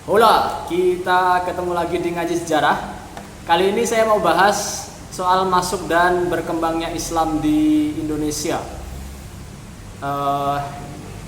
Hola, kita ketemu lagi di Ngaji Sejarah. Kali ini saya mau bahas soal masuk dan berkembangnya Islam di Indonesia.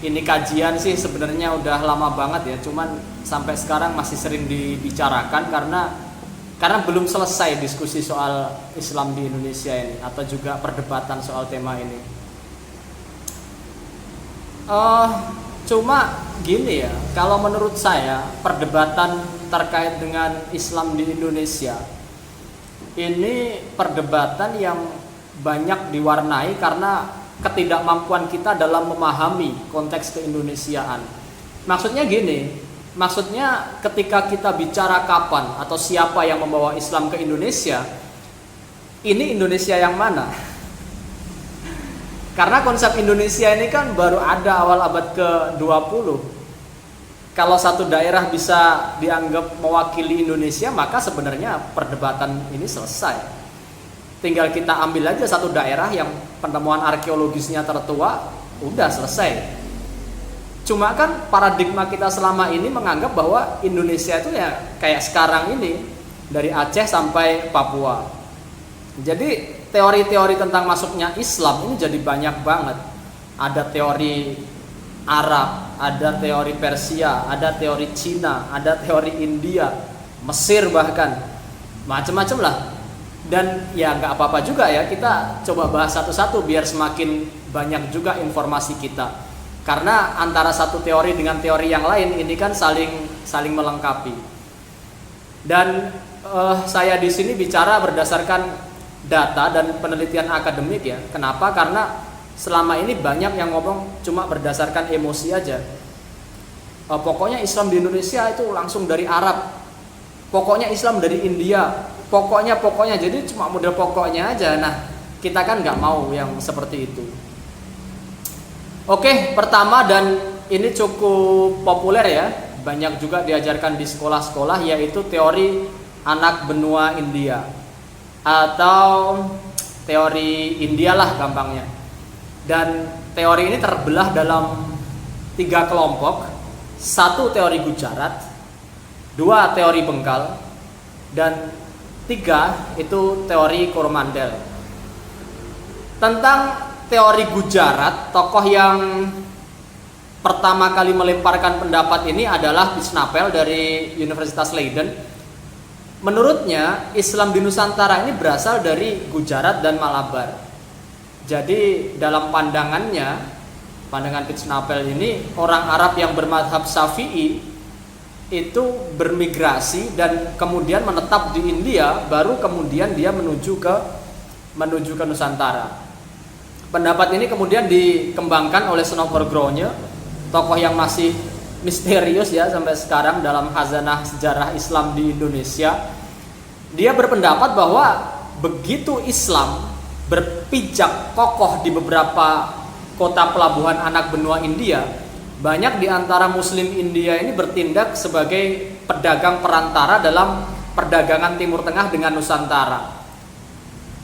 Ini kajian sih sebenarnya udah lama banget ya, cuman sampai sekarang masih sering dibicarakan karena belum selesai diskusi soal Islam di Indonesia ini, atau juga perdebatan soal tema ini. Cuma gini ya, kalau menurut saya perdebatan terkait dengan Islam di Indonesia ini perdebatan yang banyak diwarnai karena ketidakmampuan kita dalam memahami konteks keindonesiaan. Maksudnya gini, maksudnya ketika kita bicara kapan atau siapa yang membawa Islam ke Indonesia, ini Indonesia yang mana? Karena konsep Indonesia ini kan baru ada awal abad ke-20. Kalau satu daerah bisa dianggap mewakili Indonesia, maka sebenarnya perdebatan ini selesai. Tinggal kita ambil aja satu daerah yang penemuan arkeologisnya tertua, udah selesai. Cuma kan paradigma kita selama ini menganggap bahwa Indonesia itu ya kayak sekarang ini, dari Aceh sampai Papua. Jadi teori-teori tentang masuknya Islam ini jadi banyak banget. Ada teori Arab, ada teori Persia, ada teori Cina, ada teori India, Mesir bahkan, macam-macam lah. Dan ya nggak apa-apa juga ya, kita coba bahas satu-satu biar semakin banyak juga informasi kita. Karena antara satu teori dengan teori yang lain ini kan saling melengkapi. Dan saya di sini bicara berdasarkan data dan penelitian akademik ya. Kenapa? Karena selama ini banyak yang ngomong cuma berdasarkan emosi aja. Pokoknya Islam di Indonesia itu langsung dari Arab. Pokoknya Islam dari India. Pokoknya jadi cuma model pokoknya aja. Nah, kita kan nggak mau yang seperti itu. Oke, pertama dan ini cukup populer ya, banyak juga diajarkan di sekolah-sekolah, yaitu teori anak benua India atau teori India lah gampangnya. Dan teori ini terbelah dalam 3 kelompok. 1 teori Gujarat, 2 teori Bengal, dan 3 itu teori Coromandel. Tentang teori Gujarat, tokoh yang pertama kali melemparkan pendapat ini adalah Visnapel dari Universitas Leiden. Menurutnya Islam di Nusantara ini berasal dari Gujarat dan Malabar. Jadi dalam pandangan Visnapel ini, orang Arab yang bermadhab Syafi'i itu bermigrasi dan kemudian menetap di India, baru kemudian dia menuju ke Nusantara. Pendapat ini kemudian dikembangkan oleh Snopper Gronye, tokoh yang masih misterius ya sampai sekarang dalam khazanah sejarah Islam di Indonesia. Dia berpendapat bahwa begitu Islam berpijak kokoh di beberapa kota pelabuhan anak benua India, banyak di antara muslim India ini bertindak sebagai pedagang perantara dalam perdagangan Timur Tengah dengan Nusantara.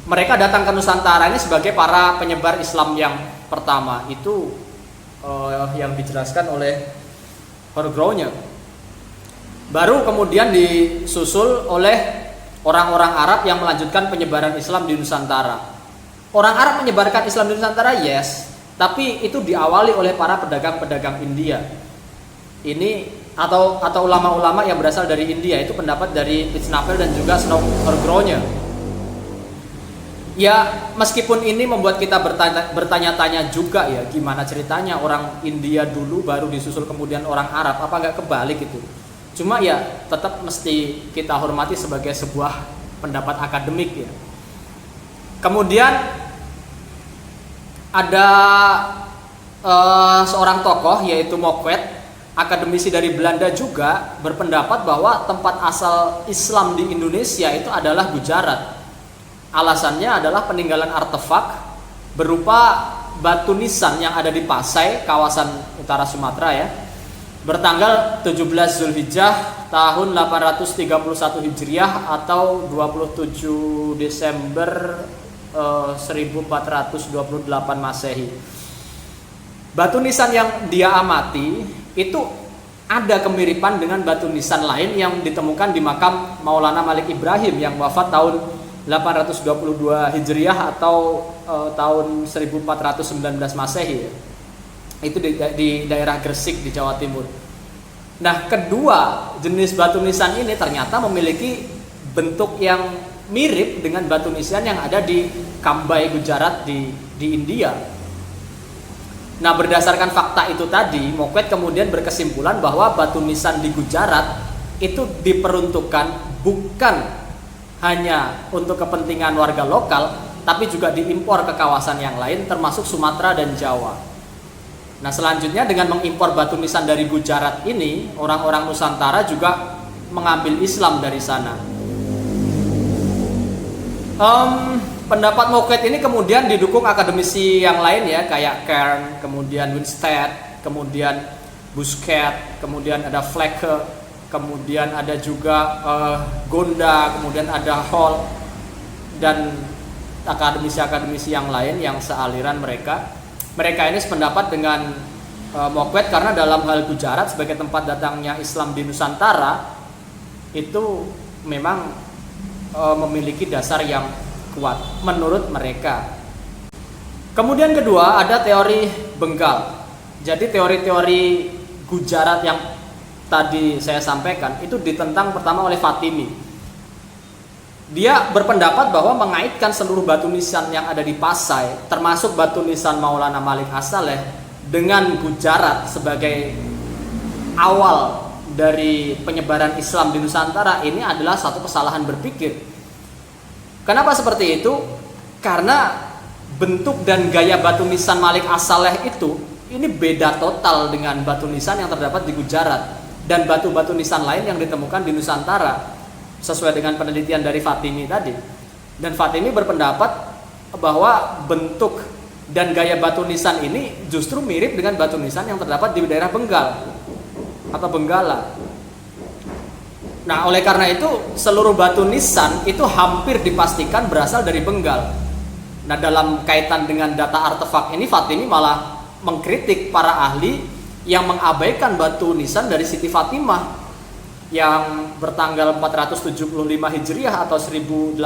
Mereka datang ke Nusantara ini sebagai para penyebar Islam yang pertama. Itu yang dijelaskan oleh Gronye. Baru kemudian disusul oleh orang-orang Arab yang melanjutkan penyebaran Islam di Nusantara. Orang Arab menyebarkan Islam di Nusantara, yes, tapi itu diawali oleh para pedagang-pedagang India. Ini atau ulama-ulama yang berasal dari India, itu pendapat dari Visnapel dan juga Snopper Gronye. Ya, meskipun ini membuat kita bertanya-tanya juga ya, gimana ceritanya orang India dulu baru disusul kemudian orang Arab, apa nggak kebalik itu? Cuma ya tetap mesti kita hormati sebagai sebuah pendapat akademik ya. Kemudian ada seorang tokoh yaitu Mokwet, akademisi dari Belanda juga, berpendapat bahwa tempat asal Islam di Indonesia itu adalah Gujarat. Alasannya adalah peninggalan artefak berupa batu nisan yang ada di Pasai, kawasan utara Sumatera ya, bertanggal 17 Zulhijjah tahun 831 Hijriah atau 27 Desember 1428 Masehi. Batu nisan yang dia amati itu ada kemiripan dengan batu nisan lain yang ditemukan di makam Maulana Malik Ibrahim yang wafat tahun 822 Hijriah atau tahun 1419 Masehi. Itu di daerah Gresik di Jawa Timur. Nah, kedua jenis batu nisan ini ternyata memiliki bentuk yang mirip dengan batu nisan yang ada di Kambai, Gujarat di India. Nah, berdasarkan fakta itu tadi, Moquett kemudian berkesimpulan bahwa batu nisan di Gujarat itu diperuntukkan bukan hanya untuk kepentingan warga lokal, tapi juga diimpor ke kawasan yang lain termasuk Sumatera dan Jawa. Nah, selanjutnya dengan mengimpor batu nisan dari Gujarat ini, orang-orang Nusantara juga mengambil Islam dari sana. Pendapat Moquett ini kemudian didukung akademisi yang lain ya, kayak Kern, kemudian Winstead, kemudian Busquet, kemudian ada Flecke, kemudian ada juga Gonda, kemudian ada Hall, dan akademisi-akademisi yang lain yang sealiran mereka. Mereka ini sependapat dengan Moquett karena dalam hal Gujarat sebagai tempat datangnya Islam di Nusantara itu memang memiliki dasar yang kuat menurut mereka. Kemudian kedua ada teori Bengal. Jadi teori-teori Gujarat yang tadi saya sampaikan itu ditentang pertama oleh Fatimi. Dia berpendapat bahwa mengaitkan seluruh batu nisan yang ada di Pasai, termasuk batu nisan Maulana Malik As-Saleh, dengan Gujarat sebagai awal dari penyebaran Islam di Nusantara, ini adalah satu kesalahan berpikir. Kenapa seperti itu? Karena bentuk dan gaya batu nisan Malik As-Saleh itu ini beda total dengan batu nisan yang terdapat di Gujarat dan batu-batu nisan lain yang ditemukan di Nusantara sesuai dengan penelitian dari Fatimi tadi. Dan Fatimi berpendapat bahwa bentuk dan gaya batu nisan ini justru mirip dengan batu nisan yang terdapat di daerah Bengal atau Benggala. Nah, oleh karena itu seluruh batu nisan itu hampir dipastikan berasal dari Bengal. Nah, dalam kaitan dengan data artefak ini Fatimi malah mengkritik para ahli yang mengabaikan batu nisan dari Siti Fatimah yang bertanggal 475 Hijriah atau 1082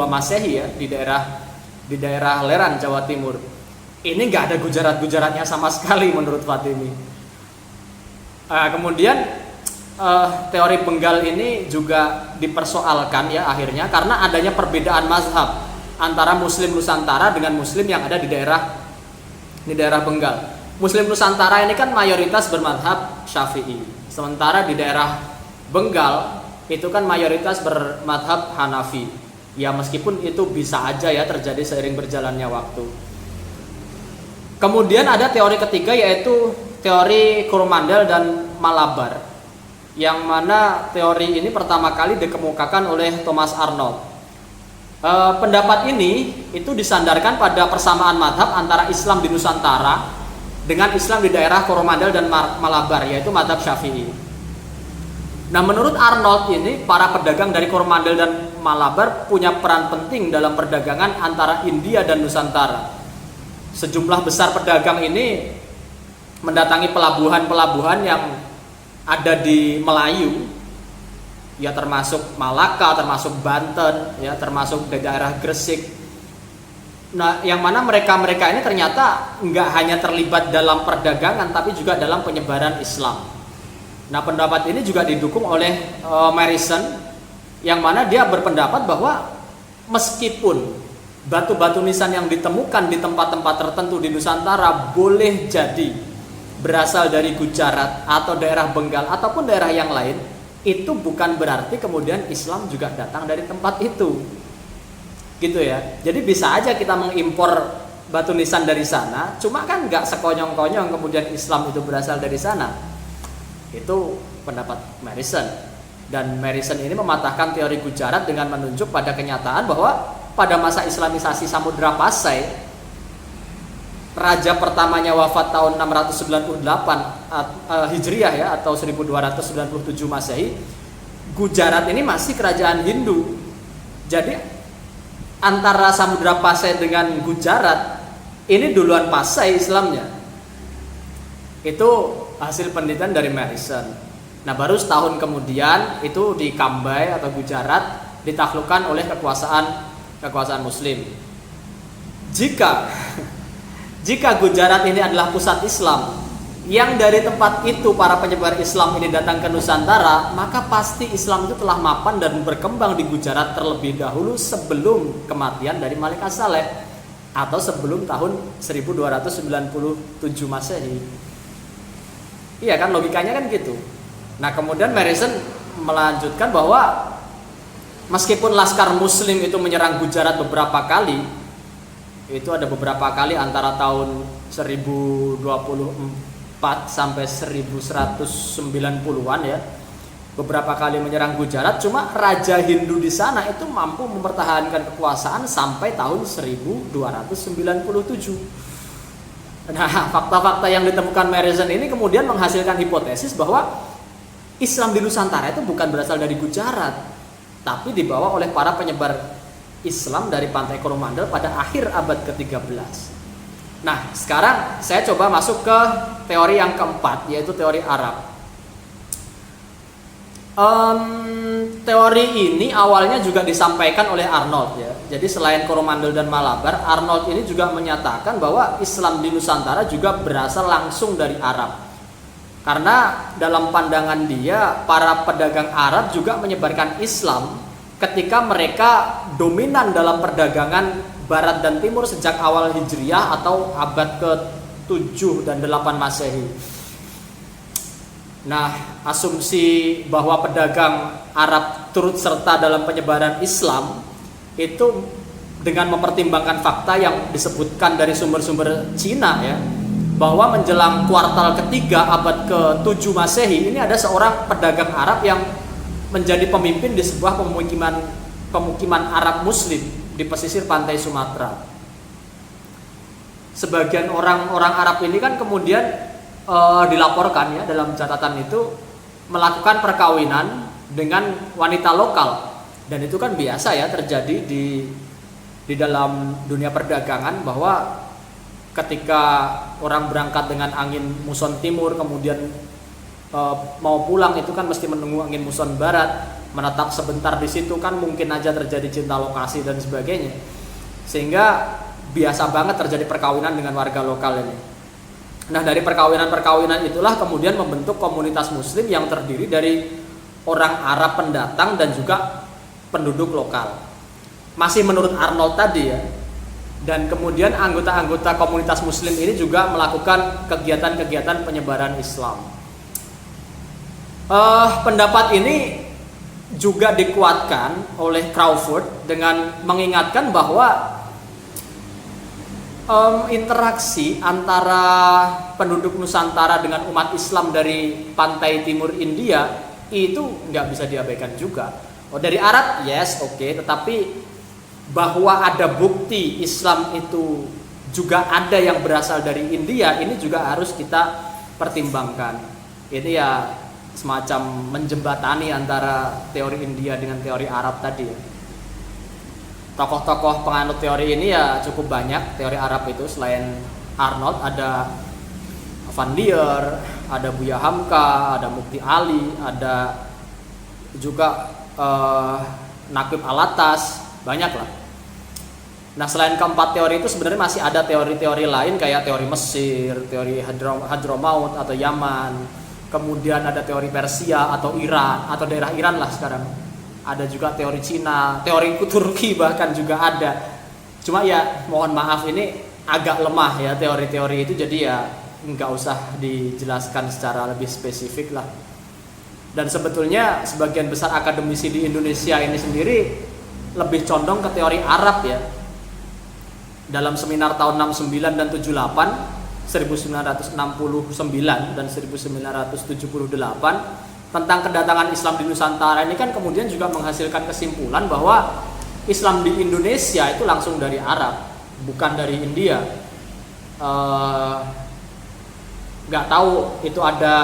Masehi ya di daerah Leran, Jawa Timur. Ini nggak ada Gujarat-Gujaratnya sama sekali menurut Fatimi. Kemudian teori Bengal ini juga dipersoalkan ya akhirnya karena adanya perbedaan mazhab antara Muslim Nusantara dengan Muslim yang ada di daerah Bengal. Muslim Nusantara ini kan mayoritas bermadhab Syafi'i, sementara di daerah Bengal itu kan mayoritas bermadhab Hanafi. Ya meskipun itu bisa aja ya terjadi seiring berjalannya waktu. Kemudian ada teori ketiga yaitu teori Coromandel dan Malabar, yang mana teori ini pertama kali dikemukakan oleh Thomas Arnold. Pendapat ini itu disandarkan pada persamaan madhab antara Islam di Nusantara dengan Islam di daerah Coromandel dan Malabar, yaitu madhab Syafi'i. Nah, menurut Arnold ini para pedagang dari Coromandel dan Malabar punya peran penting dalam perdagangan antara India dan Nusantara. Sejumlah besar pedagang ini mendatangi pelabuhan-pelabuhan yang ada di Melayu, ya termasuk Malaka, termasuk Banten, ya termasuk di daerah Gresik. Nah, yang mana mereka ini ternyata nggak hanya terlibat dalam perdagangan, tapi juga dalam penyebaran Islam. Nah, pendapat ini juga didukung oleh Marison, yang mana dia berpendapat bahwa meskipun batu-batu nisan yang ditemukan di tempat-tempat tertentu di Nusantara boleh jadi berasal dari Gujarat atau daerah Bengal ataupun daerah yang lain, itu bukan berarti kemudian Islam juga datang dari tempat itu, gitu ya. Jadi bisa aja kita mengimpor batu nisan dari sana, cuma kan nggak sekonyong-konyong kemudian Islam itu berasal dari sana. Itu pendapat Marison. Dan Marison ini mematahkan teori Gujarat dengan menunjuk pada kenyataan bahwa pada masa Islamisasi Samudra Pasai, raja pertamanya wafat tahun 698 Hijriah ya atau 1297 Masehi. Gujarat ini masih kerajaan Hindu. Jadi antara Samudra Pasai dengan Gujarat ini duluan Pasai Islamnya. Itu hasil penelitian dari Marison. Nah, baru setahun kemudian itu di Cambay atau Gujarat ditaklukkan oleh kekuasaan Muslim. Jika Gujarat ini adalah pusat Islam, yang dari tempat itu para penyebar Islam ini datang ke Nusantara, maka pasti Islam itu telah mapan dan berkembang di Gujarat terlebih dahulu sebelum kematian dari Malik As-Saleh atau sebelum tahun 1297 Masehi. Iya kan, logikanya kan gitu. Nah, kemudian Marison melanjutkan bahwa meskipun laskar Muslim itu menyerang Gujarat beberapa kali, itu ada beberapa kali antara tahun 1024 sampai 1190-an ya, beberapa kali menyerang Gujarat, cuma Raja Hindu di sana itu mampu mempertahankan kekuasaan sampai tahun 1297. Nah, fakta-fakta yang ditemukan Marison ini kemudian menghasilkan hipotesis bahwa Islam di Nusantara itu bukan berasal dari Gujarat, tapi dibawa oleh para penyebar Islam dari pantai Coromandel pada akhir abad ke-13. Nah, sekarang saya coba masuk ke teori yang keempat, yaitu teori Arab. Teori ini awalnya juga disampaikan oleh Arnold ya. Jadi selain Coromandel dan Malabar, Arnold ini juga menyatakan bahwa Islam di Nusantara juga berasal langsung dari Arab. Karena dalam pandangan dia, para pedagang Arab juga menyebarkan Islam ketika mereka dominan dalam perdagangan Barat dan Timur sejak awal Hijriah atau abad ke-7 dan 8 Masehi. Nah, asumsi bahwa pedagang Arab turut serta dalam penyebaran Islam itu dengan mempertimbangkan fakta yang disebutkan dari sumber-sumber Cina ya, bahwa menjelang kuartal ketiga abad ke-7 Masehi ini ada seorang pedagang Arab yang menjadi pemimpin di sebuah pemukiman Arab Muslim di pesisir pantai Sumatera. Sebagian orang-orang Arab ini kan kemudian dilaporkan ya dalam catatan itu melakukan perkawinan dengan wanita lokal, dan itu kan biasa ya terjadi di dalam dunia perdagangan, bahwa ketika orang berangkat dengan angin muson timur kemudian mau pulang itu kan mesti menunggu angin muson barat, menetap sebentar di situ kan mungkin aja terjadi cinta lokasi dan sebagainya, sehingga biasa banget terjadi perkawinan dengan warga lokal ini. Nah, dari perkawinan itulah kemudian membentuk komunitas Muslim yang terdiri dari orang Arab pendatang dan juga penduduk lokal. Masih menurut Arnold tadi ya. Dan kemudian anggota-anggota komunitas Muslim ini juga melakukan kegiatan-kegiatan penyebaran Islam. Pendapat ini juga dikuatkan oleh Crawford dengan mengingatkan bahwa interaksi antara penduduk Nusantara dengan umat Islam dari pantai timur India itu nggak bisa diabaikan juga. Dari Arab, yes, oke, tetapi bahwa ada bukti Islam itu juga ada yang berasal dari India, ini juga harus kita pertimbangkan. Ini ya semacam menjembatani antara teori India dengan teori Arab tadi ya. Tokoh-tokoh penganut teori ini ya cukup banyak, teori Arab itu. Selain Arnold ada Van Lier, ada Buya Hamka, ada Mukti Ali, ada juga Naqib Al-Attas, banyak lah. Nah, selain keempat teori itu sebenarnya masih ada teori-teori lain kayak teori Mesir, teori Hadramaut atau Yaman, kemudian ada teori Persia atau Iran atau daerah Iran lah sekarang. Ada juga teori Cina, teori Turki bahkan juga ada. Cuma ya mohon maaf ini agak lemah ya teori-teori itu, jadi ya nggak usah dijelaskan secara lebih spesifik lah. Dan sebetulnya sebagian besar akademisi di Indonesia ini sendiri lebih condong ke teori Arab ya. Dalam seminar tahun 69 dan 78, 1969 dan 1978 tentang kedatangan Islam di Nusantara ini kan kemudian juga menghasilkan kesimpulan bahwa Islam di Indonesia itu langsung dari Arab, bukan dari India. Nggak tahu itu ada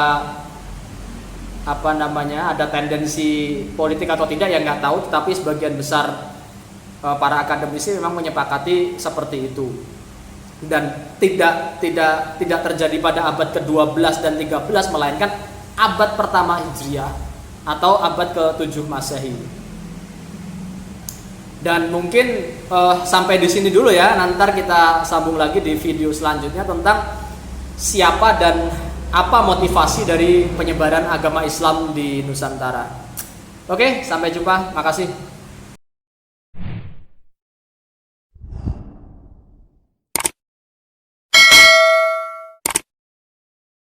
ada tendensi politik atau tidak ya nggak tahu, tetapi sebagian besar para akademisi memang menyepakati seperti itu. dan tidak terjadi pada abad ke-12 dan 13, melainkan abad pertama Hijriah atau abad ke-7 Masehi. Dan mungkin sampai di sini dulu ya. Nanti kita sambung lagi di video selanjutnya tentang siapa dan apa motivasi dari penyebaran agama Islam di Nusantara. Oke, sampai jumpa. Makasih.